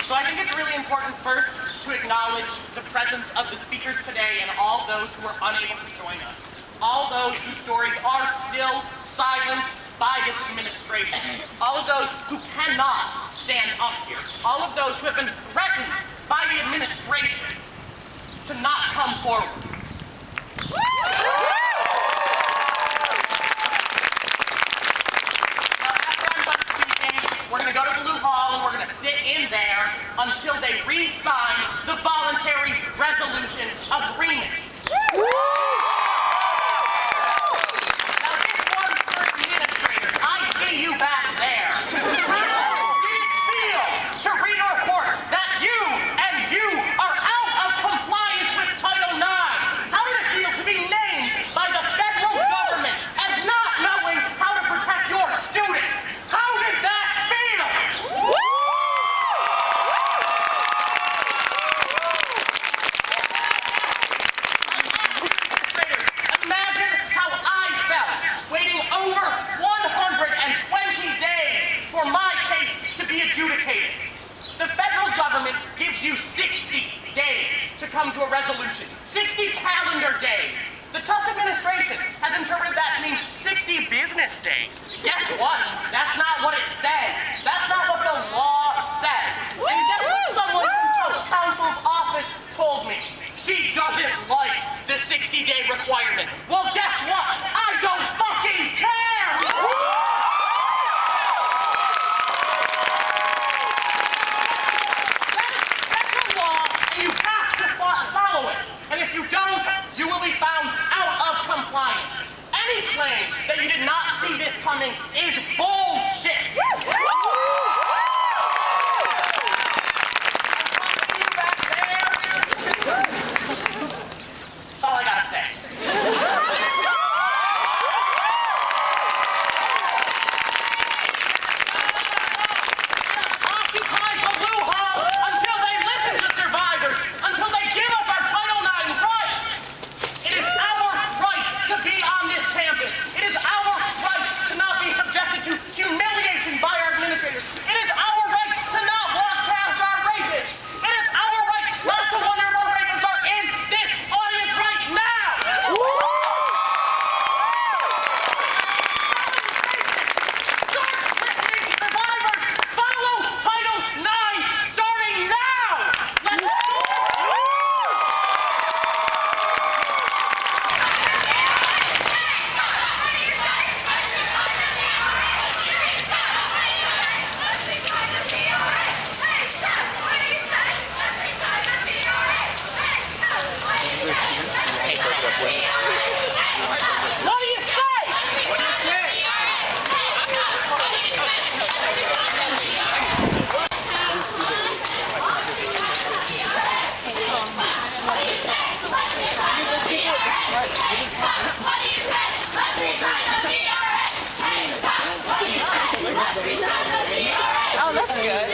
So I think it's really important first to acknowledge the presence of the speakers today and all those who are unable to join us. All those whose stories are still silenced by this administration. All of those who cannot stand up here. All of those who have been threatened by the administration to not come forward. We're going to go to Ballou Hall and we're going to sit in there until they re-sign the voluntary resolution agreement. Now this one's for administrators. I see you back there. How did it feel to read a report that you are out of compliance with Title IX? How did it feel to be named by the federal government as not knowing how to protect your students? How did that feel? Imagine how I felt waiting over 120 days for my case to be adjudicated. The federal government gives you 60 days to come to a resolution. 60 calendar days. The Tufts administration has interpreted that to mean 60 business days. Guess what? That's not what it says. That's not what the law says. And guess what someone from Tufts Council's office told me? She doesn't like the 60-day requirement. Well, guess what? I don't fucking care! That's the law, and you have to follow it. And if you don't, you will be found out of compliance. Any claim that you did not see this coming is bullshit. That's all I gotta say. Occupy Ballou Hall until they listen to survivors, until they give us our Title IX rights. It is our right to be on this campus. It is our right to not be subjected to humiliation by our administrators. It is our right to not walk past our rapists. It is our right not to wonder if our rapists are in this audience right now. Start listening to survivors. Follow Title IX starting now. Let's go. What do you say? Oh, that's good.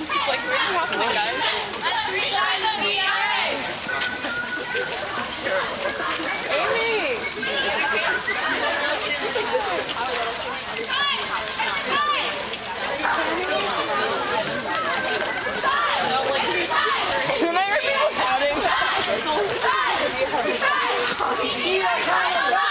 It's like, where's happening, guys? Let's resign the VRA! Amy! Can I hear people shouting? We need our Title IX!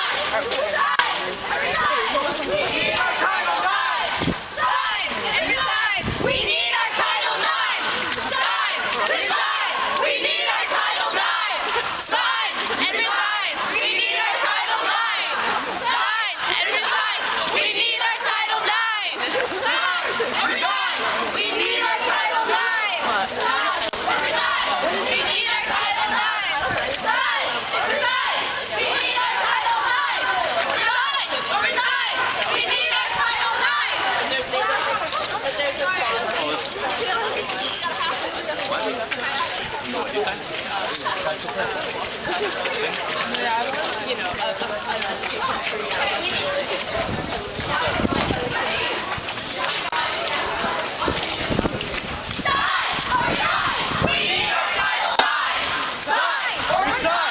Sign or resign!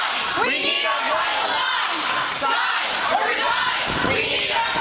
We need our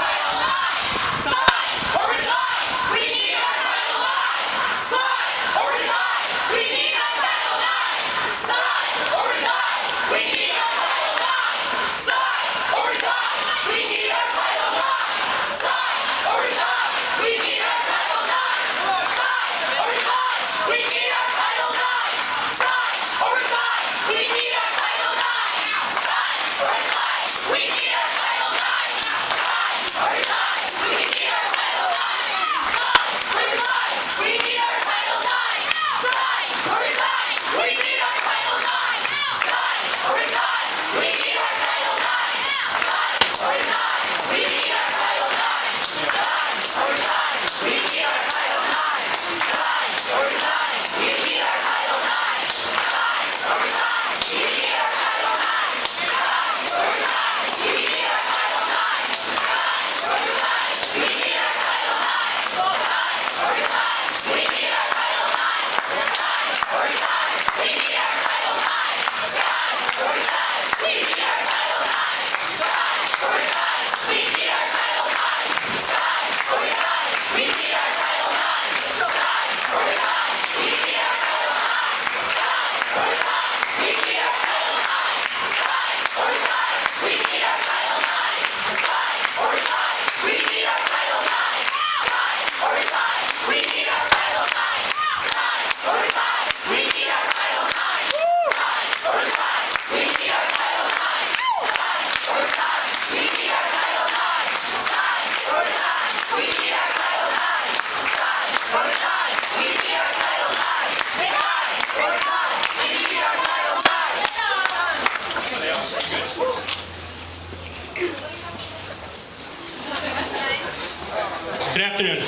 Good afternoon.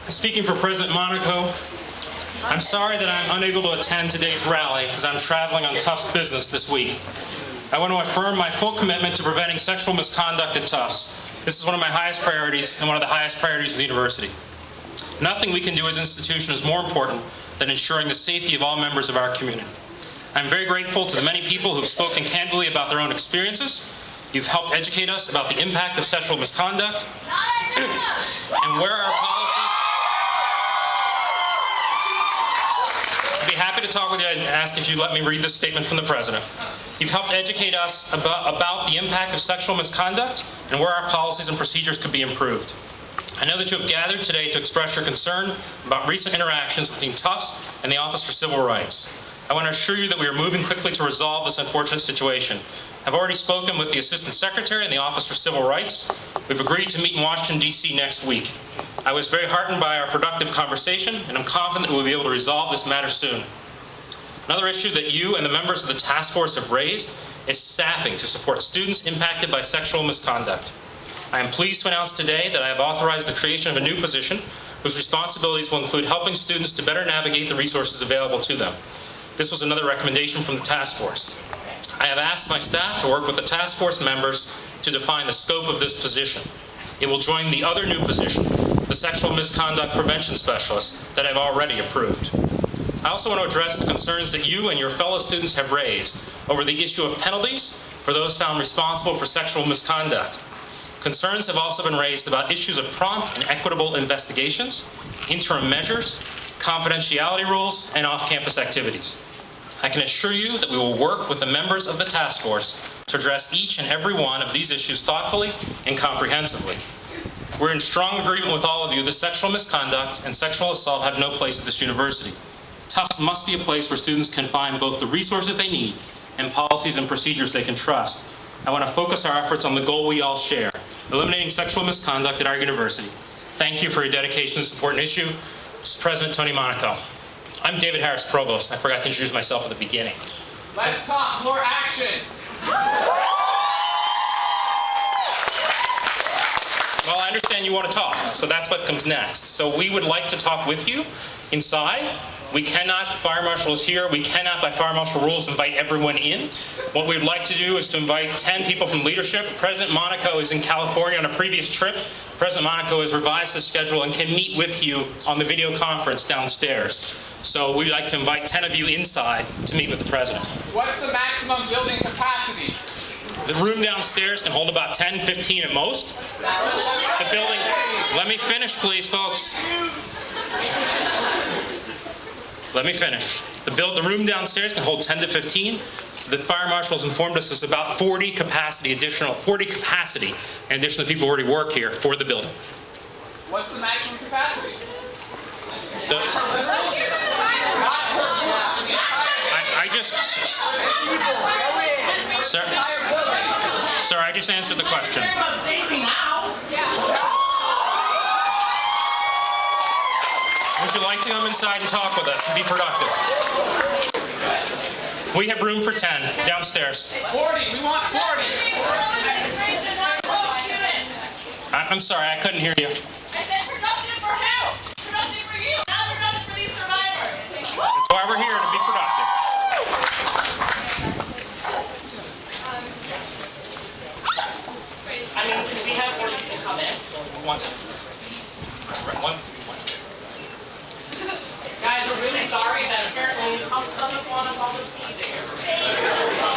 Speaking for President Monaco, I'm sorry that I'm unable to attend today's rally because I'm traveling on Tufts business this week. I want to affirm my full commitment to preventing sexual misconduct at Tufts. This is one of my highest priorities and one of the highest priorities of the university. Nothing we can do as an institution is more important than ensuring the safety of all members of our community. I'm very grateful to the many people who've spoken candidly about their own experiences. You've helped educate us about the impact of sexual misconduct and where our policies. I'd be happy to talk with you and ask if you'd let me read this statement from the President. You've helped educate us about the impact of sexual misconduct and where our policies and procedures could be improved. I know that you have gathered today to express your concern about recent interactions between Tufts and the Office for Civil Rights. I want to assure you that we are moving quickly to resolve this unfortunate situation. I've already spoken with the Assistant Secretary in the Office for Civil Rights. We've agreed to meet in Washington, D.C. next week. I was very heartened by our productive conversation, and I'm confident that we'll be able to resolve this matter soon. Another issue that you and the members of the task force have raised is staffing to support students impacted by sexual misconduct. I am pleased to announce today that I have authorized the creation of a new position whose responsibilities will include helping students to better navigate the resources available to them. This was another recommendation from the task force. I have asked my staff to work with the task force members to define the scope of this position. It will join the other new position, the Sexual Misconduct Prevention Specialist, that I've already approved. I also want to address the concerns that you and your fellow students have raised over the issue of penalties for those found responsible for sexual misconduct. Concerns have also been raised about issues of prompt and equitable investigations, interim measures, confidentiality rules, and off-campus activities. I can assure you that we will work with the members of the task force to address each and every one of these issues thoughtfully and comprehensively. We're in strong agreement with all of you that sexual misconduct and sexual assault have no place at this university. Tufts must be a place where students can find both the resources they need and policies and procedures they can trust. I want to focus our efforts on the goal we all share, eliminating sexual misconduct at our university. Thank you for your dedication to this important issue. This is President Tony Monaco. I'm David Harris, Provost. I forgot to introduce myself at the beginning. Less talk, more action. Well, I understand you want to talk, so that's what comes next. So we would like to talk with you inside. We cannot, fire marshal is here, we cannot by fire marshal rules invite everyone in. What we would like to do is to invite 10 people from leadership. President Monaco is in California on a previous trip. President Monaco has revised his schedule and can meet with you on the video conference downstairs. So we'd like to invite 10 of you inside to meet with the President. What's the maximum building capacity? The room downstairs can hold about 10, 15 at most. The building, let me finish please, folks. Let me finish. The room downstairs can hold 10 to 15. The fire marshals informed us there's about 40 capacity in addition to people who already work here for the building. What's the maximum capacity? Sir, sir, I just answered the question. Care about safety now. Would you like to come inside and talk with us and be productive? We have room for 10 downstairs. 40. We want 40. I'm sorry, I couldn't hear you. I said productive for who? Productive for you, not productive for these survivors. That's why we're here, to be productive. I mean, can we have 40 people come in? One second. One. Guys, we're really sorry that apparently the Tufts doesn't want us all to be there.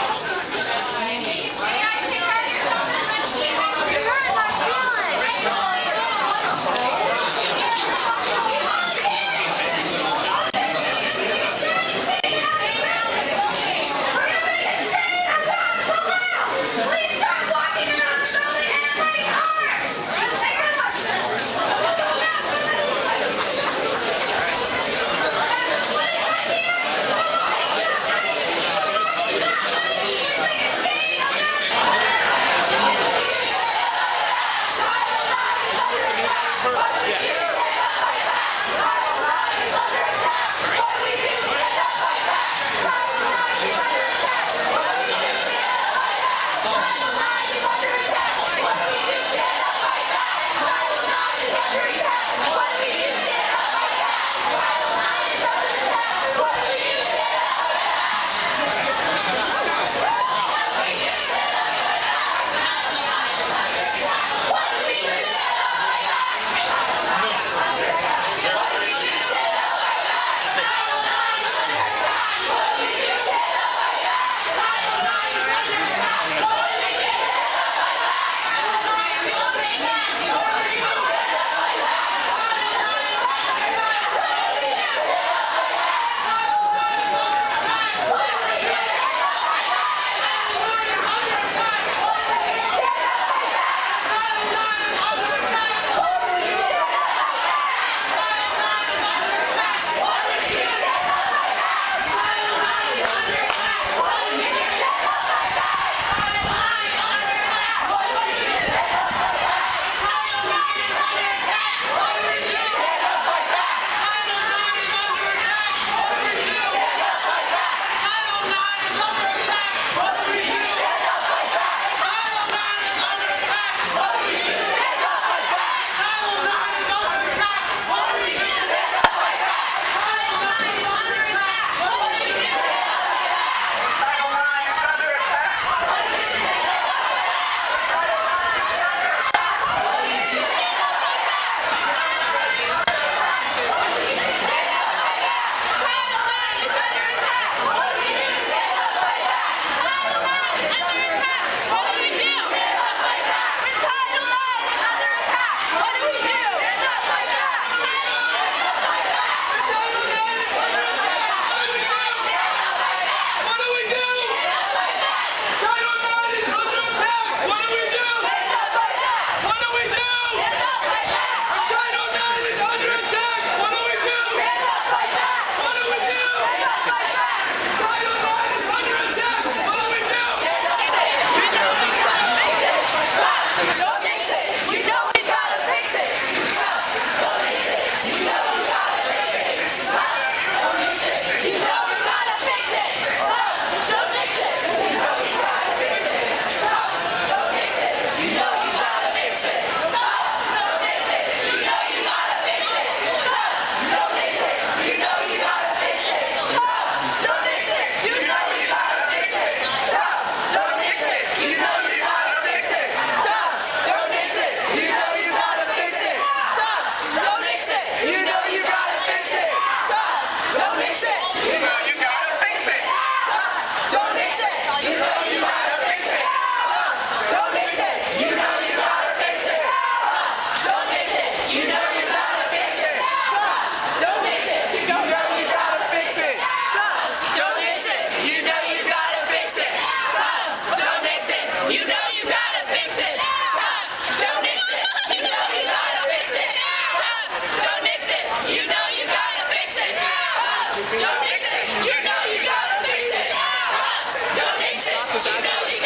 Don't mix it. You know you gotta fix it. Don't mix it. You know you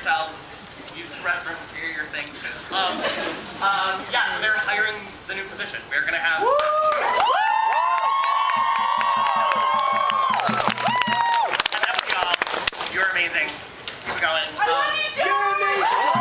yourselves, use the restroom, clear your things. Yeah, so they're hiring the new position. We're gonna have. And that was y'all. You're amazing. Keep going. You're amazing.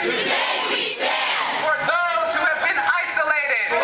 Today we stand for those who have been isolated.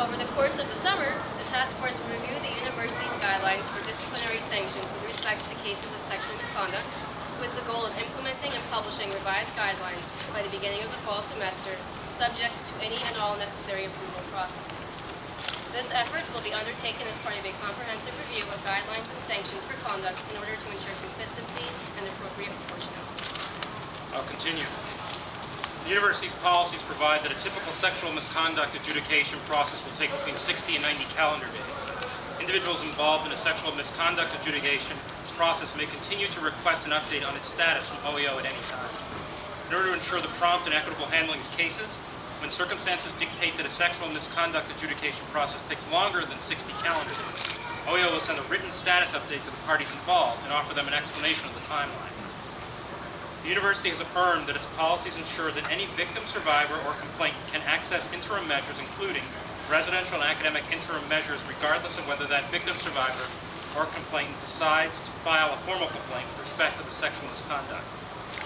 Over the course of the summer, the task force will review the university's guidelines for disciplinary sanctions with respect to cases of sexual misconduct, with the goal of implementing and publishing revised guidelines by the beginning of the fall semester, subject to any and all necessary approval processes. This effort will be undertaken as part of a comprehensive review of guidelines and sanctions for conduct in order to ensure consistency and appropriate proportionality. I'll continue. The university's policies provide that a typical sexual misconduct adjudication process will take between 60 and 90 calendar days. Individuals involved in a sexual misconduct adjudication process may continue to request an update on its status from OEO at any time. In order to ensure the prompt and equitable handling of cases, when circumstances dictate that a sexual misconduct adjudication process takes longer than 60 calendar days, OEO will send a written status update to the parties involved and offer them an explanation of the timeline. The university has affirmed that its policies ensure that any victim, survivor, or complainant can access interim measures, including residential and academic interim measures, regardless of whether that victim, survivor, or complainant decides to file a formal complaint with respect to the sexual misconduct.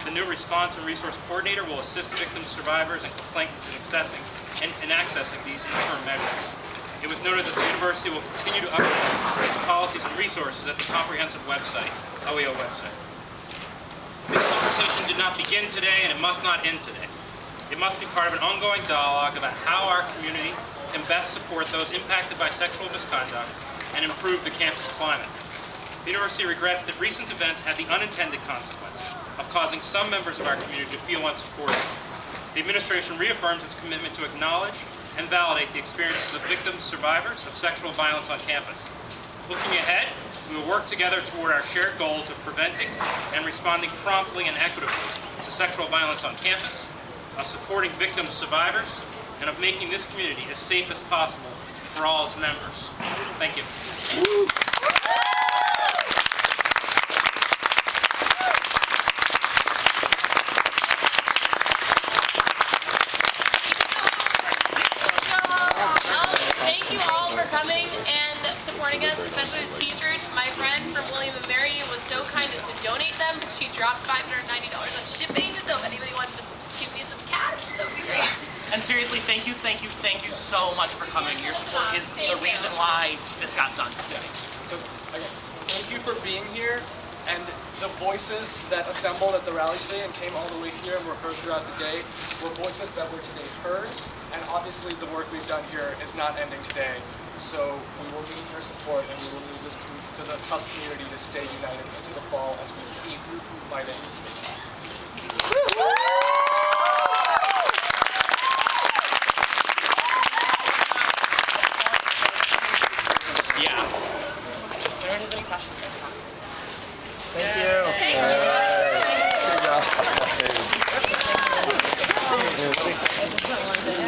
The new response and resource coordinator will assist victims, survivors, and complainants in accessing these interim measures. It was noted that the university will continue to update its policies and resources at the comprehensive website, OEO website. This conversation did not begin today, and it must not end today. It must be part of an ongoing dialogue about how our community can best support those impacted by sexual misconduct and improve the campus climate. The university regrets that recent events had the unintended consequence of causing some members of our community to feel unsupported. The administration reaffirms its commitment to acknowledge and validate the experiences of victims, survivors of sexual violence on campus. Looking ahead, we will work together toward our shared goals of preventing and responding promptly and equitably to sexual violence on campus, of supporting victims, survivors, and of making this community as safe as possible for all its members. Thank you. Thank you all for coming and supporting us, especially the t-shirts. My friend from William & Mary was so kind as to donate them. She dropped $590 on shipping, so if anybody wants to give me some cash, that would be great. And seriously, thank you so much for coming. Your support is the reason why this got done. Thank you for being here, and the voices that assembled at the rally today and came all the way here and were heard throughout the day were voices that were today heard, and obviously the work we've done here is not ending today. So we will need your support, and we will need this to the Tufts community to stay united into the fall as we keep fighting. Yeah. Are there any questions? Thank you. Good job.